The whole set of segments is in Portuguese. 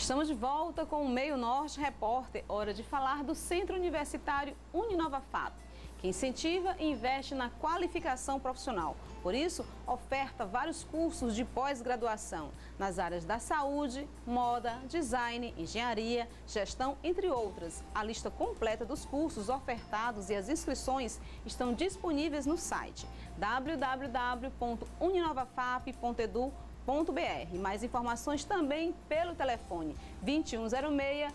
Estamos de volta com o Meio Norte Repórter. Hora de falar do Centro Universitário UniNovaFap, que incentiva e investe na qualificação profissional. Por isso, oferta vários cursos de pós-graduação nas áreas da saúde, moda, design, engenharia, gestão, entre outras. A lista completa dos cursos ofertados e as inscrições estão disponíveis no site www.uninovafap.edu.br. Mais informações também pelo telefone 2106-0700.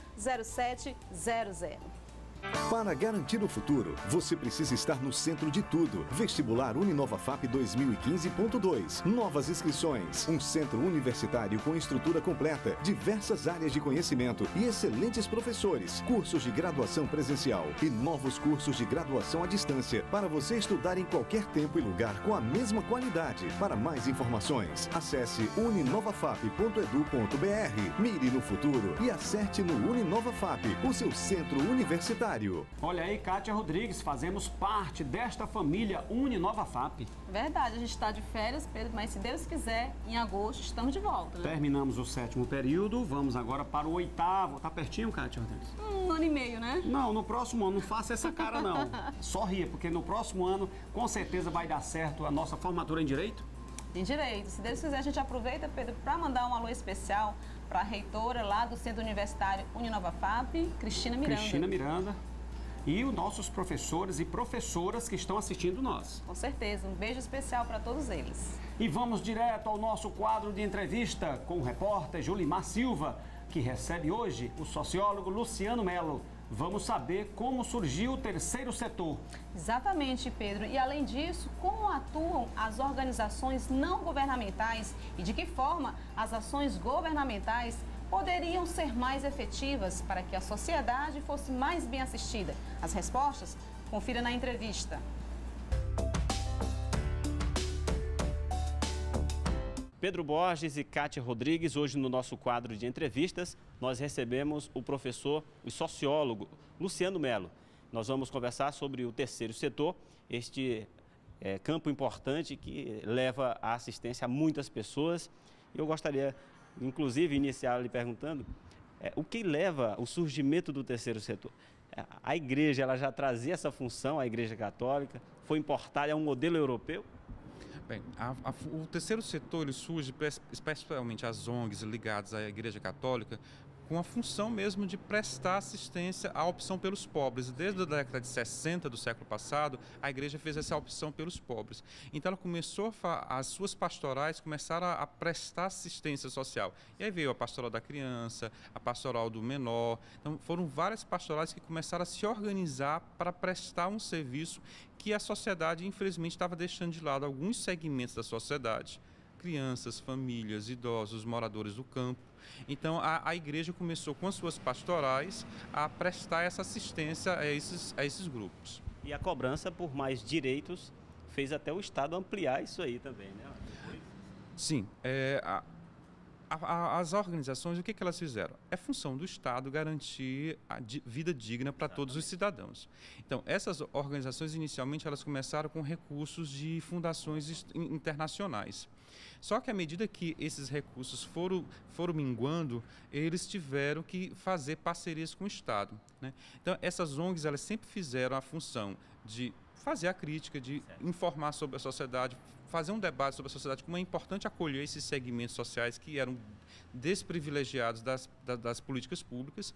Para garantir o futuro, você precisa estar no centro de tudo. Vestibular UniNovaFap 2015.2. Novas inscrições. Um centro universitário com estrutura completa, diversas áreas de conhecimento e excelentes professores. Cursos de graduação presencial e novos cursos de graduação à distância para você estudar em qualquer tempo e lugar com a mesma qualidade. Para mais informações, acesse uninovafap.edu.br. Mire no futuro e acerte no UniNovaFap, o seu centro universitário. Olha aí, Kátia Rodrigues, fazemos parte desta família UniNovaFap. Verdade, a gente está de férias, Pedro, mas se Deus quiser, em agosto estamos de volta, né? Terminamos o 7º período, vamos agora para o 8º. Tá pertinho, Kátia Rodrigues? Um ano e meio, né? Não, no próximo ano, não faça essa cara não. Só ria, porque no próximo ano, com certeza vai dar certo a nossa formatura em Direito. Em Direito. Se Deus quiser, a gente aproveita, Pedro, para mandar um alô especial para a reitora lá do Centro Universitário UniNovaFap, Cristina Miranda. Cristina Miranda. E os nossos professores e professoras que estão assistindo nós. Com certeza, um beijo especial para todos eles. E vamos direto ao nosso quadro de entrevista com o repórter Julimar Silva, que recebe hoje o sociólogo Luciano Melo. Vamos saber como surgiu o terceiro setor. Exatamente, Pedro. E além disso, como atuam as organizações não governamentais e de que forma as ações governamentais poderiam ser mais efetivas para que a sociedade fosse mais bem assistida? As respostas? Confira na entrevista. Pedro Borges e Kátia Rodrigues, hoje no nosso quadro de entrevistas, nós recebemos o professor e sociólogo Luciano Melo. Nós vamos conversar sobre o terceiro setor, este campo importante que leva a assistência a muitas pessoas. Eu gostaria, inclusive, iniciar lhe perguntando o que leva ao surgimento do terceiro setor. A igreja, ela já trazia essa função, a Igreja Católica, foi importada, é um modelo europeu? Bem, o terceiro setor ele surge, especialmente as ONGs ligadas à Igreja Católica, com a função mesmo de prestar assistência à opção pelos pobres. Desde a década de 60 do século passado, a igreja fez essa opção pelos pobres. Então ela começou, as suas pastorais começaram a prestar assistência social. E aí veio a pastoral da criança, a pastoral do menor. Então foram várias pastorais que começaram a se organizar para prestar um serviço que a sociedade, infelizmente, estava deixando de lado alguns segmentos da sociedade. Crianças, famílias, idosos, moradores do campo. Então a igreja começou com as suas pastorais a prestar essa assistência a esses grupos. E a cobrança por mais direitos fez até o Estado ampliar isso aí também, né? Sim, as organizações, o que elas fizeram? É função do Estado garantir a vida digna para todos os cidadãos. Então, essas organizações, inicialmente, elas começaram com recursos de fundações internacionais. Só que à medida que esses recursos foram minguando, eles tiveram que fazer parcerias com o Estado, né? Então, essas ONGs, elas sempre fizeram a função de fazer a crítica, de informar sobre a sociedade, fazer um debate sobre a sociedade, como é importante acolher esses segmentos sociais que eram desprivilegiados das políticas públicas,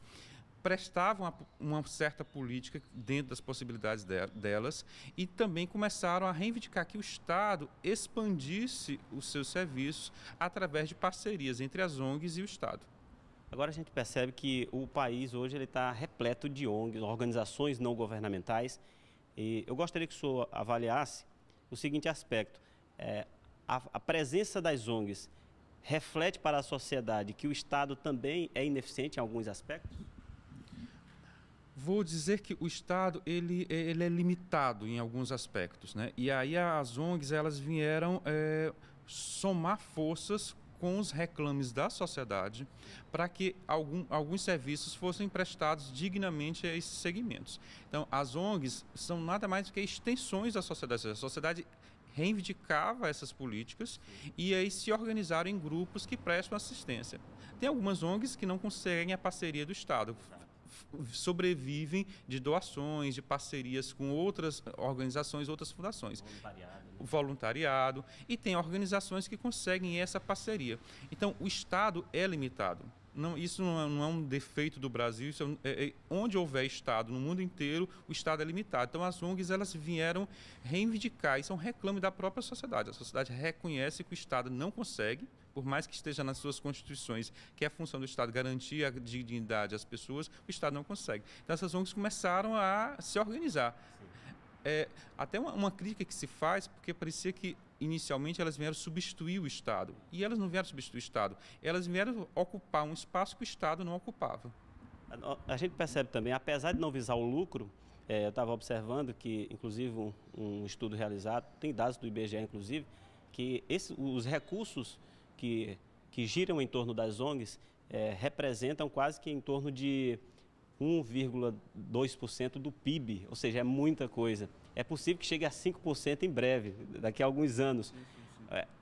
prestavam uma certa política dentro das possibilidades delas e também começaram a reivindicar que o Estado expandisse os seus serviços através de parcerias entre as ONGs e o Estado. Agora a gente percebe que o país hoje está repleto de ONGs, organizações não governamentais. E eu gostaria que o senhor avaliasse o seguinte aspecto: a presença das ONGs reflete para a sociedade que o Estado também é ineficiente em alguns aspectos? Vou dizer que o Estado ele é limitado em alguns aspectos, né? E aí as ONGs elas vieram somar forças com os reclames da sociedade para que alguns serviços fossem prestados dignamente a esses segmentos. Então, as ONGs são nada mais do que extensões da sociedade. A sociedade reivindicava essas políticas e aí se organizaram em grupos que prestam assistência. Tem algumas ONGs que não conseguem a parceria do Estado, sobrevivem de doações, de parcerias com outras organizações, outras fundações. Voluntariado. E tem organizações que conseguem essa parceria. Então, o Estado é limitado. Isso não é um defeito do Brasil, isso onde houver Estado no mundo inteiro, o Estado é limitado. Então, as ONGs elas vieram reivindicar, isso é um reclame da própria sociedade. A sociedade reconhece que o Estado não consegue, por mais que esteja nas suas constituições, que é a função do Estado garantir a dignidade às pessoas, o Estado não consegue. Então, essas ONGs começaram a se organizar. Até uma crítica que se faz, porque parecia que inicialmente elas vieram substituir o Estado. E elas não vieram substituir o Estado, elas vieram ocupar um espaço que o Estado não ocupava. A gente percebe também, apesar de não visar o lucro, eu estava observando que, inclusive, um estudo realizado, tem dados do IBGE, inclusive, que os recursos que giram em torno das ONGs representam quase que em torno de 1,2% do PIB, ou seja, é muita coisa. É possível que chegue a 5% em breve, daqui a alguns anos.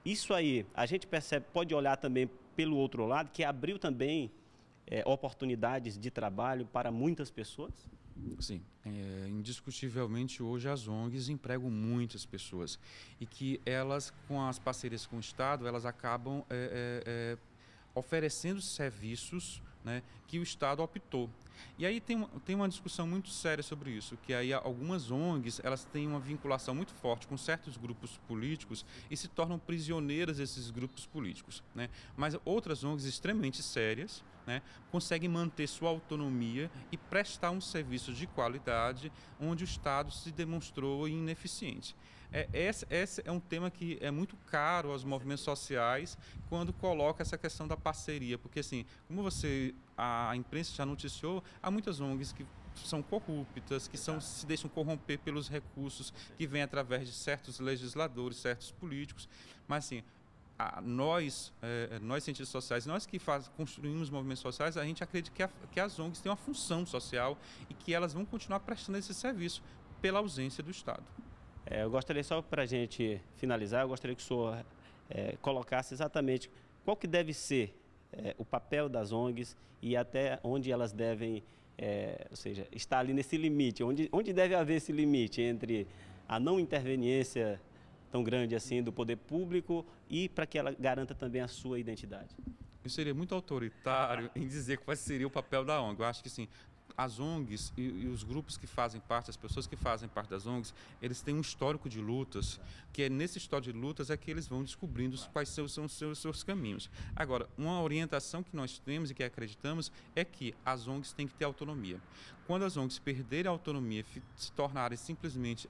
Isso aí, a gente percebe, pode olhar também pelo outro lado, que abriu também oportunidades de trabalho para muitas pessoas? Sim, indiscutivelmente hoje as ONGs empregam muitas pessoas e que elas, com as parcerias com o Estado, elas acabam oferecendo serviços, né, que o Estado optou. E aí tem uma discussão muito séria sobre isso, que aí algumas ONGs elas têm uma vinculação muito forte com certos grupos políticos e se tornam prisioneiras desses grupos políticos, né? Mas outras ONGs extremamente sérias, né, conseguem manter sua autonomia e prestar um serviço de qualidade onde o Estado se demonstrou ineficiente. Esse é um tema que é muito caro aos movimentos sociais quando coloca essa questão da parceria, porque assim, como a imprensa já noticiou, há muitas ONGs que são corruptas, que se deixam corromper pelos recursos que vêm através de certos legisladores, certos políticos, mas assim, nós cientistas sociais, nós que construímos movimentos sociais, a gente acredita que as ONGs têm uma função social e que elas vão continuar prestando esse serviço pela ausência do Estado. Eu gostaria, só para a gente finalizar, eu gostaria que o senhor colocasse exatamente qual que deve ser o papel das ONGs e até onde elas devem, ou seja, estar ali nesse limite, onde deve haver esse limite entre a não interveniência tão grande assim do poder público e para que ela garanta também a sua identidade. Eu seria muito autoritário em dizer qual seria o papel da ONG. Eu acho que sim. As ONGs e os grupos que fazem parte, as pessoas que fazem parte das ONGs, eles têm um histórico de lutas, que é nesse histórico de lutas é que eles vão descobrindo quais são os seus caminhos. Agora, uma orientação que nós temos e que acreditamos é que as ONGs têm que ter autonomia. Quando as ONGs perderem a autonomia, se tornarem simplesmente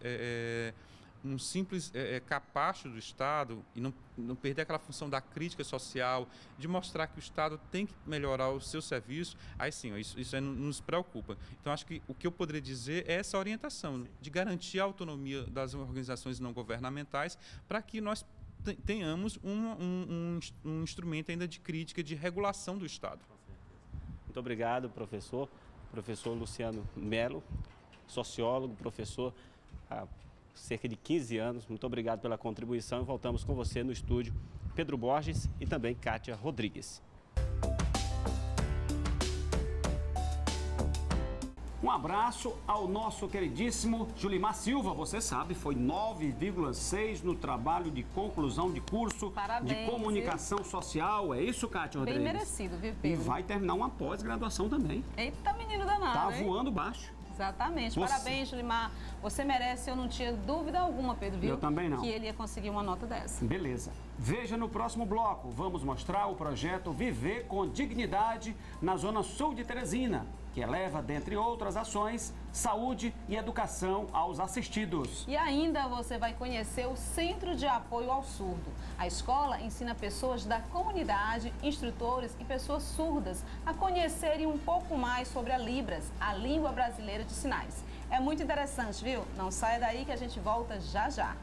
um simples capacho do Estado e não perder aquela função da crítica social, de mostrar que o Estado tem que melhorar o seu serviço, aí sim, isso nos preocupa. Então, acho que o que eu poderia dizer é essa orientação, de garantir a autonomia das organizações não governamentais para que nós tenhamos um instrumento ainda de crítica, de regulação do Estado. Muito obrigado, professor. Professor Luciano Mello, sociólogo, professor há cerca de 15 anos. Muito obrigado pela contribuição e voltamos com você no estúdio Pedro Borges e também Kátia Rodrigues. Um abraço ao nosso queridíssimo Julimar Silva. Você sabe, foi 9,6 no trabalho de conclusão de curso. Parabéns, de comunicação social. É isso, Kátia Rodrigues? Bem merecido, viu, Pedro? E vai terminar uma pós-graduação também. Eita, menino danado, Tá hein? voando baixo. Exatamente. Parabéns, Julimar. Você merece, eu não tinha dúvida alguma, Pedro, viu? Eu também não. Que ele ia conseguir uma nota dessa. Beleza. Veja no próximo bloco. Vamos mostrar o projeto Viver com Dignidade na Zona Sul de Teresina, que eleva, dentre outras ações, saúde e educação aos assistidos. E ainda você vai conhecer o Centro de Apoio ao Surdo. A escola ensina pessoas da comunidade, instrutores e pessoas surdas a conhecerem um pouco mais sobre a Libras, a língua brasileira de sinais. É muito interessante, viu? Não saia daí que a gente volta já já.